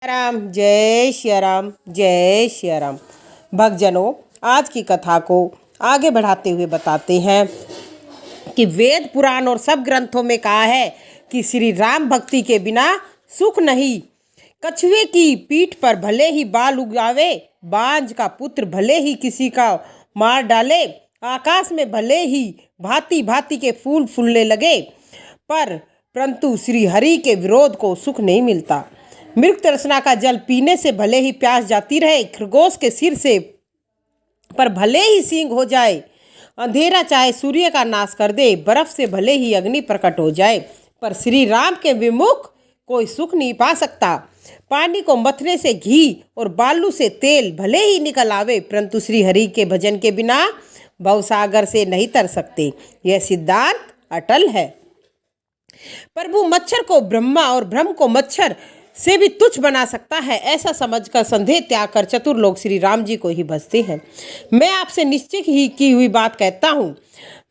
राम जय श्री राम जय श्री राम। भक्तजनों, आज की कथा को आगे बढ़ाते हुए बताते हैं कि वेद पुराण और सब ग्रंथों में कहा है कि श्री राम भक्ति के बिना सुख नहीं। कछुए की पीठ पर भले ही बाल उगावे, बांझ का पुत्र भले ही किसी का मार डाले, आकाश में भले ही भांति भांति के फूल फूलने लगे, परंतु श्री हरि के विरोध को सुख नहीं मिलता। मृग तृष्णा का जल पीने से भले ही प्यास जाती रहे, खरगोश के सिर से पर भले ही सींग हो जाए, अंधेरा चाहे सूर्य का नाश कर दे, बर्फ से भले ही अग्नि प्रकट हो जाए, पर श्री राम के विमुख कोई सुख नहीं पा सकता। पानी को मथने से घी और बालू से तेल भले ही निकल आवे, परंतु श्री हरि के भजन के बिना भवसागर से नहीं तर सकते। यह सिद्धांत अटल है। प्रभु मच्छर को ब्रह्मा और ब्रह्म को मच्छर से भी तुच्छ बना सकता है, ऐसा समझकर संदेह त्याग कर चतुर लोग श्री राम जी को ही भजते हैं। मैं आपसे निश्चय ही की हुई बात कहता हूँ,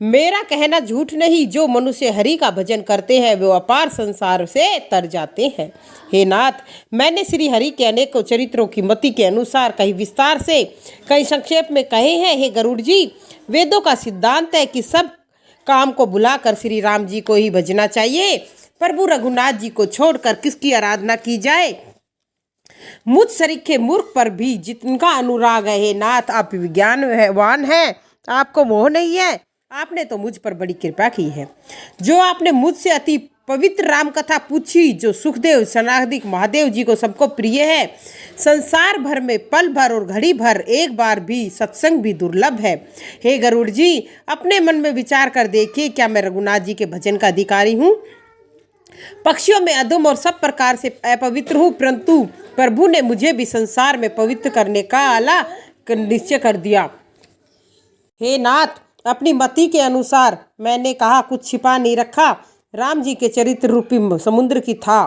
मेरा कहना झूठ नहीं। जो मनुष्य हरि का भजन करते हैं वे अपार संसार से तर जाते हैं। हे नाथ, मैंने श्री हरि के अनेकों चरित्रों की मति के अनुसार कहीं विस्तार से कहीं संक्षेप में कहे हैं। हे गरुड़ जी, वेदों का सिद्धांत है कि सब काम को बुलाकर श्री राम जी को ही भजना चाहिए। प्रभु रघुनाथ जी को छोड़कर किसकी आराधना की जाए? मुझ सरीखे मूर्ख पर भी जिनका अनुराग है। हे नाथ, आप विज्ञानवान हैं, आपको मोह नहीं है। आपने तो मुझ पर बड़ी कृपा की है। जो आपने मुझसे अति पवित्र राम कथा पूछी, जो सुखदेव सनादिक महादेव जी को सबको प्रिय है, संसार भर में पल भर और घड़ी भर एक बार भी सत्संग भी दुर्लभ है। हे गरुड़ जी, अपने मन में विचार कर देखिए, क्या मैं रघुनाथ जी के भजन का अधिकारी हूँ? पक्षियों में अधम और सब प्रकार से अपवित्र हूँ, परंतु प्रभु ने मुझे भी संसार में पवित्र करने का आला निश्चय कर दिया। हे नाथ, अपनी मति के अनुसार मैंने कहा, कुछ छिपा नहीं रखा। राम जी के चरित्र रूपी समुद्र की था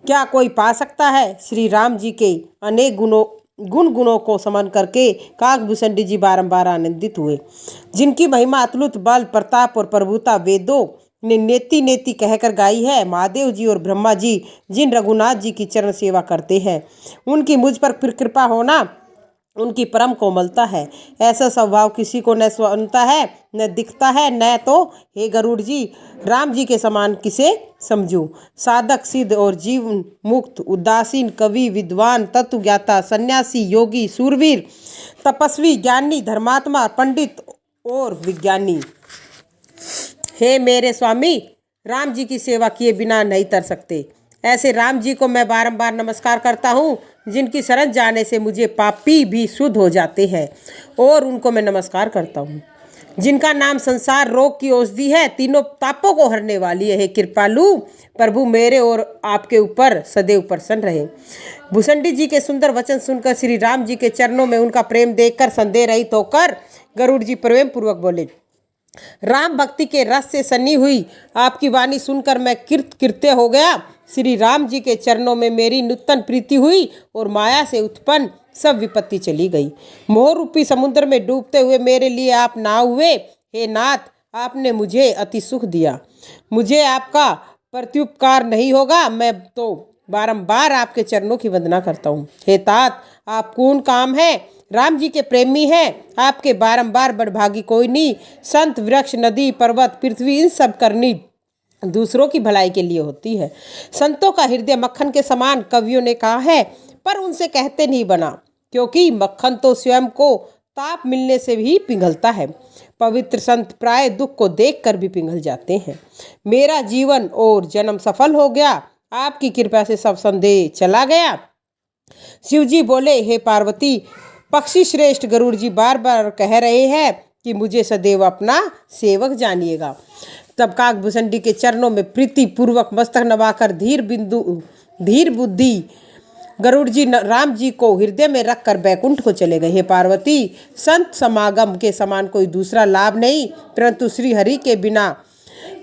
क्या कोई पा सकता है? श्री राम जी के अनेक गुणों को समन करके काकभूषण जी बारंबार आनंदित हुए, जिनकी महिमा अतुलित बल प्रताप और प्रभुता वेदों ने नेति नेति कहकर गाई है। महादेव जी और ब्रह्मा जी जिन रघुनाथ जी की चरण सेवा करते हैं, उनकी मुझ पर कृपा होना उनकी परम कोमलता है। ऐसा स्वभाव किसी को न सुनता है न दिखता है, न तो हे गरुड़ जी, राम जी के समान किसे समझूं? साधक सिद्ध और जीवन मुक्त, उदासीन, कवि, विद्वान, तत्व ज्ञाता, सन्यासी, योगी, सूरवीर, तपस्वी, ज्ञानी, धर्मात्मा, पंडित और विज्ञानी, हे मेरे स्वामी, राम जी की सेवा किए बिना नहीं तर सकते। ऐसे राम जी को मैं बारंबार नमस्कार करता हूँ, जिनकी शरण जाने से मुझे पापी भी शुद्ध हो जाते हैं, और उनको मैं नमस्कार करता हूँ जिनका नाम संसार रोग की औषधि है, तीनों तापों को हरने वाली है। हे कृपालु प्रभु, मेरे और आपके ऊपर सदैव प्रसन्न रहे। भूषणी जी के सुंदर वचन सुनकर श्री राम जी के चरणों में उनका प्रेम देखकर संदेह रहित होकर गरुड़ जी प्रेम पूर्वक बोले, राम भक्ति के रस से सनी हुई आपकी वाणी सुनकर मैं कृत्य हो गया। श्री राम जी के चरणों में मेरी नूतन प्रीति हुई और माया से उत्पन्न सब विपत्ति चली गई। मोह रूपी समुद्र में डूबते हुए मेरे लिए आप नाव हुए। हे नाथ, आपने मुझे अति सुख दिया, मुझे आपका प्रत्युपकार नहीं होगा। मैं तो बारंबार आपके चरणों की वंदना करता हूँ। हे तात, आप कौन काम है? राम जी के प्रेमी हैं, आपके बारंबार बड़भागी कोई नहीं। संत, वृक्ष, नदी, पर्वत, पृथ्वी, इन सब करनी दूसरों की भलाई के लिए होती है। संतों का हृदय मक्खन के समान कवियों ने कहा है, पर उनसे कहते नहीं बना, क्योंकि मक्खन तो स्वयं को ताप मिलने से भी पिघलता है। पवित्र संत प्राय दुख को देखकर भी पिघल जाते हैं। मेरा जीवन और जन्म सफल हो गया, आपकी कृपा से सब संदेह चला गया। शिव जी बोले, हे पार्वती, पक्षी श्रेष्ठ गरुड़ जी बार बार कह रहे हैं कि मुझे सदैव अपना सेवक जानिएगा। तब काकभूषण जी के चरणों में प्रीति पूर्वक मस्तक नवाकर धीर बुद्धि गरुड़ जी राम जी को हृदय में रखकर बैकुंठ को चले गए। हे पार्वती, संत समागम के समान कोई दूसरा लाभ नहीं, परंतु श्री हरि के बिना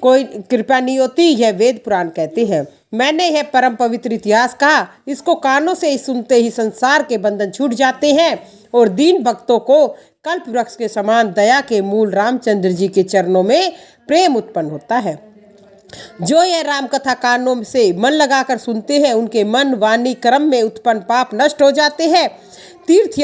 कोई कृपा नहीं होती, यह वेद पुराण कहते हैं। मैंने यह परम पवित्र इतिहास कहा, इसको कानों से सुनते ही संसार के बंधन छूट जाते हैं और दीन भक्तों को कल्प वृक्ष के समान दया के मूल रामचंद्र जी के चरणों में प्रेम उत्पन्न होता है। जो यह राम कथा कानों से मन लगाकर सुनते हैं उनके मन वाणी कर्म में उत्पन्न पाप नष्ट हो जाते हैं। तीर्थ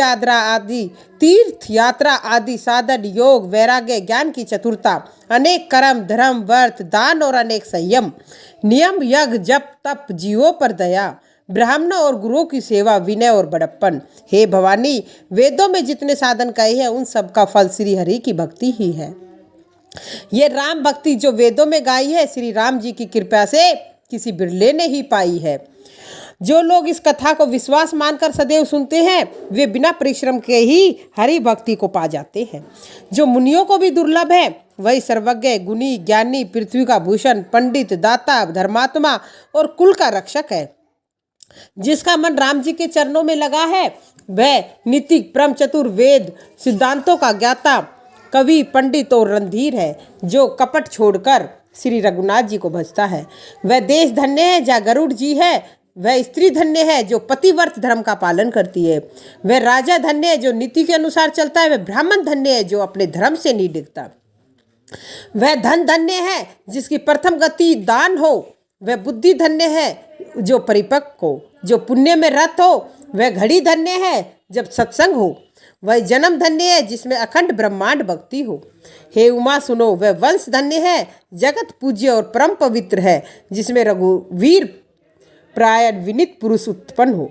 यात्रा आदि साधन, योग, वैराग्य, ज्ञान की चतुरता, अनेक कर्म, धर्म, व्रत, दान और अनेक संयम, नियम, यज्ञ, जप, तप, जीवों पर दया, ब्राह्मणों और गुरुओं की सेवा, विनय और बड़प्पन। हे भवानी, वेदों में जितने साधन कहे हैं उन सब का फल श्री हरि की भक्ति ही है। ये राम भक्ति जो वेदों में गाई है, श्री राम जी की कृपा से किसी बिरले ने ही पाई है। जो लोग इस कथा को विश्वास मानकर सदैव सुनते हैं वे बिना परिश्रम के ही हरि भक्ति को पा जाते हैं। जो मुनियों को भी दुर्लभ है वही सर्वज्ञ, गुणी, ज्ञानी, पृथ्वी का भूषण, पंडित, दाता, धर्मात्मा और कुल का रक्षक है। जिसका मन राम जी के चरणों में लगा है वह नीतिक, परम चतुर, वेद सिद्धांतों का ज्ञाता, कवि, पंडित और रणधीर है। जो कपट छोड़कर श्री रघुनाथ जी को भजता है वह देश धन्य है जहाँ गरुड़ जी है। वह स्त्री धन्य है जो पतिव्रत धर्म का पालन करती है। वह राजा धन्य है जो नीति के अनुसार चलता है। वह ब्राह्मण धन्य है जो अपने धर्म से नहीं डिगता। वह धन धन्य है जिसकी प्रथम गति दान हो। वह बुद्धि धन्य है जो परिपक्व हो। जो पुण्य में रत हो वह घड़ी धन्य है जब सत्संग हो। वह जन्म धन्य है जिसमें अखंड ब्रह्मांड भक्ति हो। हे उमा सुनो, वह वंश धन्य है जगत पूज्य और परम पवित्र है जिसमें रघुवीर प्राय विनीत पुरुष उत्पन्न हो।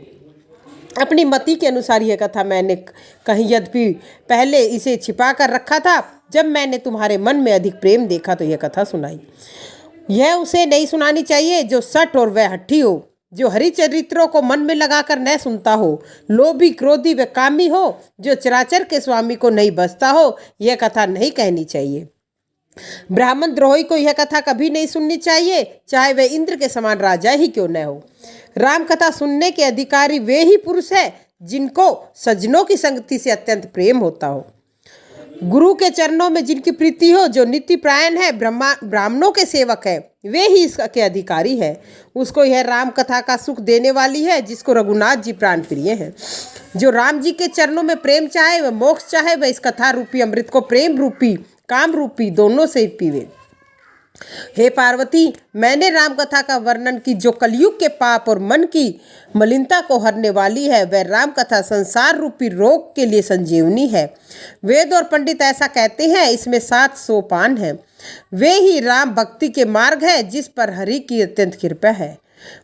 अपनी मति के अनुसार यह कथा मैंने कही, यद्यपि पहले इसे छिपा कर रखा था। जब मैंने तुम्हारे मन में अधिक प्रेम देखा तो यह कथा सुनाई। यह उसे नहीं सुनानी चाहिए जो सठ और वह हट्ठी हो, जो हरिचरित्रों को मन में लगाकर न सुनता हो, लोभी, क्रोधी व कामी हो, जो चराचर के स्वामी को नहीं बसता हो। यह कथा नहीं कहनी चाहिए। ब्राह्मण द्रोही को यह कथा कभी नहीं सुननी चाहिए, चाहे वह इंद्र के समान राजा ही क्यों न हो। राम कथा सुनने के अधिकारी वे ही पुरुष है जिनको सज्जनों की संगति से अत्यंत प्रेम होता हो, गुरु के चरणों में जिनकी प्रीति हो, जो नित्य प्रायण है, ब्राह्मणों के सेवक है, वे ही इसके अधिकारी है। उसको यह राम कथा का सुख देने वाली है जिसको रघुनाथ जी प्राण प्रिय है। जो राम जी के चरणों में प्रेम चाहे वह मोक्ष चाहे, वह इस कथा रूपी अमृत को प्रेम रूपी काम रूपी दोनों से पीवे। हे पार्वती, मैंने राम कथा का वर्णन की जो कलयुग के पाप और मन की मलिनता को हरने वाली है। वह राम कथा संसार रूपी रोग के लिए संजीवनी है। वेद और पंडित ऐसा कहते हैं। इसमें 7 सोपान है। वे ही राम भक्ति के मार्ग है जिस पर हरि की अत्यंत कृपा है।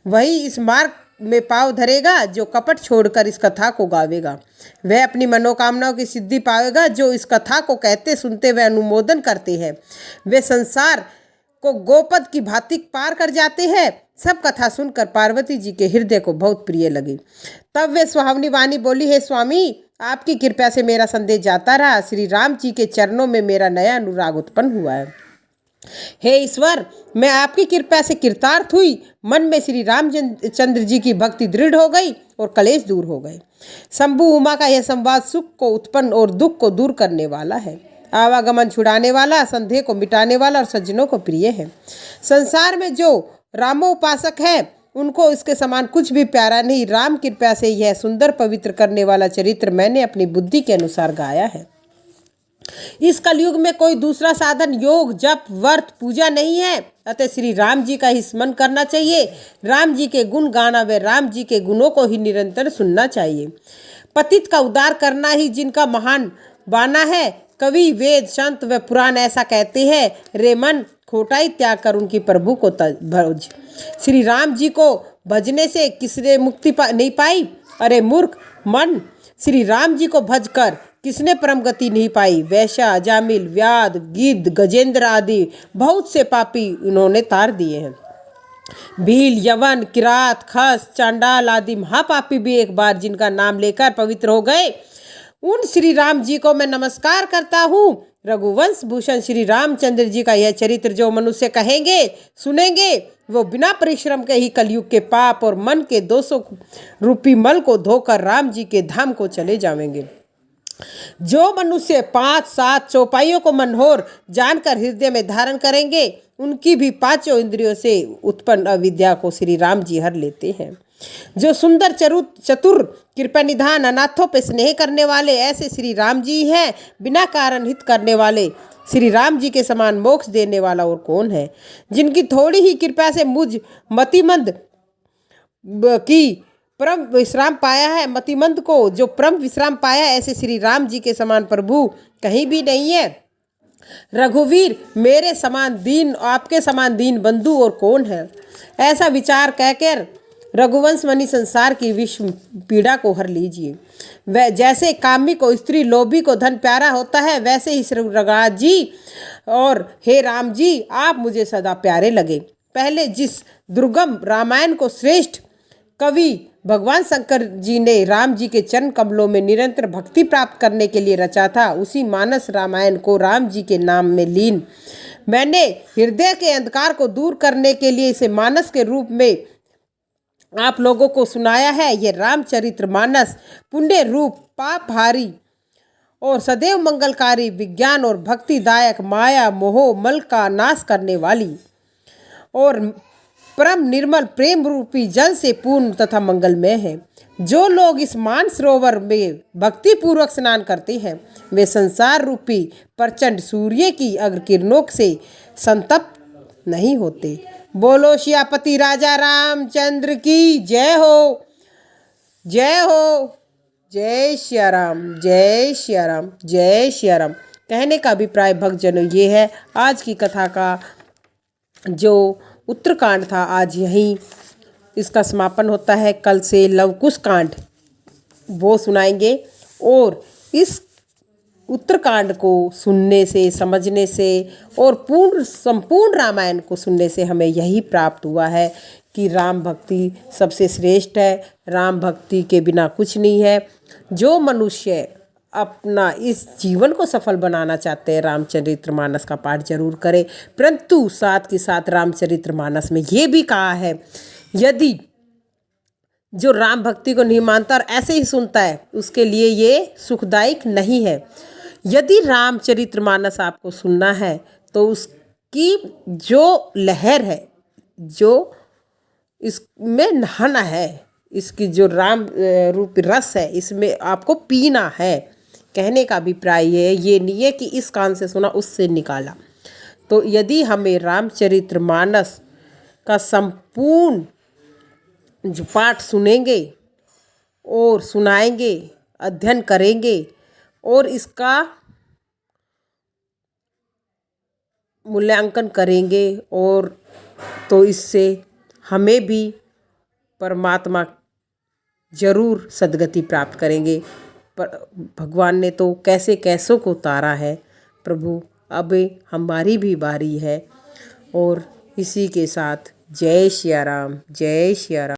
वही इस मार्ग में पाँव धरेगा जो कपट छोड़कर इस कथा को गावेगा। वह अपनी मनोकामनाओं की सिद्धि पाएगा। जो इस कथा को कहते सुनते वे अनुमोदन करते हैं वे संसार को गोपद की भांति पार कर जाते हैं। सब कथा सुनकर पार्वती जी के हृदय को बहुत प्रिय लगी। तब वे सुहावनी वाणी बोली, हे स्वामी, आपकी कृपा से मेरा संदेश जाता रहा। श्री राम जी के चरणों में मेरा नया अनुराग उत्पन्न हुआ है। हे ईश्वर, मैं आपकी कृपा से कृतार्थ हुई। मन में श्री रामचंद्र जी की भक्ति दृढ़ हो गई और कलेश दूर हो गए। शंभु उमा का यह संवाद सुख को उत्पन्न और दुख को दूर करने वाला है, आवागमन छुड़ाने वाला, संदेह को मिटाने वाला और सज्जनों को प्रिय है। संसार में जो रामोपासक है उनको इसके समान कुछ भी प्यारा नहीं। राम कृपा से यह सुंदर पवित्र करने वाला चरित्र मैंने अपनी बुद्धि के अनुसार गाया है। इस कलयुग में कोई दूसरा साधन योग, जप, व्रत, पूजा नहीं है, अतः श्री राम जी का ही स्मरण करना चाहिए। राम जी के गुण गाना व राम जी के गुणों को ही निरंतर सुनना चाहिए। पतित का उद्धार करना ही जिनका महान बाना है। कवि, वेद, संत व पुराण ऐसा कहते हैं। रे मन, खोटाई त्याग कर उनकी प्रभु को भज। श्री राम जी को भजने से किसने मुक्ति नहीं पाई? अरे मूर्ख मन, श्री राम जी को भज कर किसने परम गति नहीं पाई? वैश्या, अजामिल, व्याध, गिद्ध, गजेंद्र आदि बहुत से पापी उन्होंने तार दिए हैं। भील, यवन, किरात, खस, चांडाल आदि महापापी भी एक बार जिनका नाम लेकर पवित्र हो गए, उन श्री राम जी को मैं नमस्कार करता हूँ। रघुवंश भूषण श्री रामचंद्र जी का यह चरित्र जो मनुष्य कहेंगे सुनेंगे वो बिना परिश्रम के ही कलयुग के पाप और मन के दोषों रूपी मल को धोकर राम जी के धाम को चले जाएंगे। जो मनुष्य 5-7 चौपाइयों को मनोहर जानकर हृदय में धारण करेंगे उनकी भी 5 इंद्रियों से उत्पन्न अविद्या को श्री राम जी हर लेते हैं। जो सुंदर चतुर कृपा निधान अनाथों पे स्नेह करने वाले ऐसे श्री राम जी हैं। बिना कारण हित करने वाले श्री राम जी के समान मोक्ष देने वाला और कौन है। जिनकी थोड़ी ही कृपा से मुझ मतिमंद की परम विश्राम पाया है, मतिमंद को जो परम विश्राम पाया ऐसे श्री राम जी के समान प्रभु कहीं भी नहीं है। रघुवीर मेरे समान दीन, आपके समान दीन बंधु और कौन है। ऐसा विचार कहकर रघुवंश मणि संसार की विश्व पीड़ा को हर लीजिए। वह जैसे कामी को स्त्री, लोभी को धन प्यारा होता है, वैसे ही श्री रघुनाथ जी और हे राम जी आप मुझे सदा प्यारे लगे। पहले जिस दुर्गम रामायण को श्रेष्ठ कवि भगवान शंकर जी ने राम जी के चरण कमलों में निरंतर भक्ति प्राप्त करने के लिए रचा था, उसी मानस रामायण को राम जी के नाम में लीन मैंने हृदय के अंधकार को दूर करने के लिए इसे मानस के रूप में आप लोगों को सुनाया है। यह रामचरित्र मानस पुण्य रूप पापहारी और सदैव मंगलकारी, विज्ञान और भक्तिदायक, माया मोह मल का नाश करने वाली और परम निर्मल प्रेम रूपी जल से पूर्ण तथा मंगलमय है। जो लोग इस मान सरोवर में भक्ति पूर्वक स्नान करते हैं, वे संसार रूपी प्रचंड सूर्य की अग्र किरणों से संतप्त नहीं होते। बोलो सियापति राजा रामचंद्र की जय हो, जय हो। जय सिया राम, जय सिया राम, जय सिया राम। कहने का अभिप्राय भक्तजनों ये है, आज की कथा का जो उत्तरकांड था आज यहीं इसका समापन होता है। कल से लवकुश कांड वो सुनाएंगे और इस उत्तरकांड को सुनने से, समझने से और संपूर्ण रामायण को सुनने से हमें यही प्राप्त हुआ है कि राम भक्ति सबसे श्रेष्ठ है। राम भक्ति के बिना कुछ नहीं है। जो मनुष्य अपना इस जीवन को सफल बनाना चाहते हैं, रामचरितमानस का पाठ जरूर करें। परंतु साथ के साथ रामचरितमानस में ये भी कहा है, यदि जो राम भक्ति को नहीं मानता और ऐसे ही सुनता है, उसके लिए ये सुखदायक नहीं है। यदि रामचरितमानस आपको सुनना है तो उसकी जो लहर है, जो इसमें नहाना है, इसकी जो राम रूप रस है, इसमें आपको पीना है। कहने का अभिप्राय ये नहीं है कि इस कान से सुना उससे निकाला। तो यदि हमें रामचरितमानस का संपूर्ण जो पाठ सुनेंगे और सुनाएंगे, अध्ययन करेंगे और इसका मूल्यांकन करेंगे, और तो इससे हमें भी परमात्मा जरूर सद्गति प्राप्त करेंगे। पर भगवान ने तो कैसे कैसों को उतारा है। प्रभु अब हमारी भी बारी है। और इसी के साथ जय सिया राम, जय सिया राम।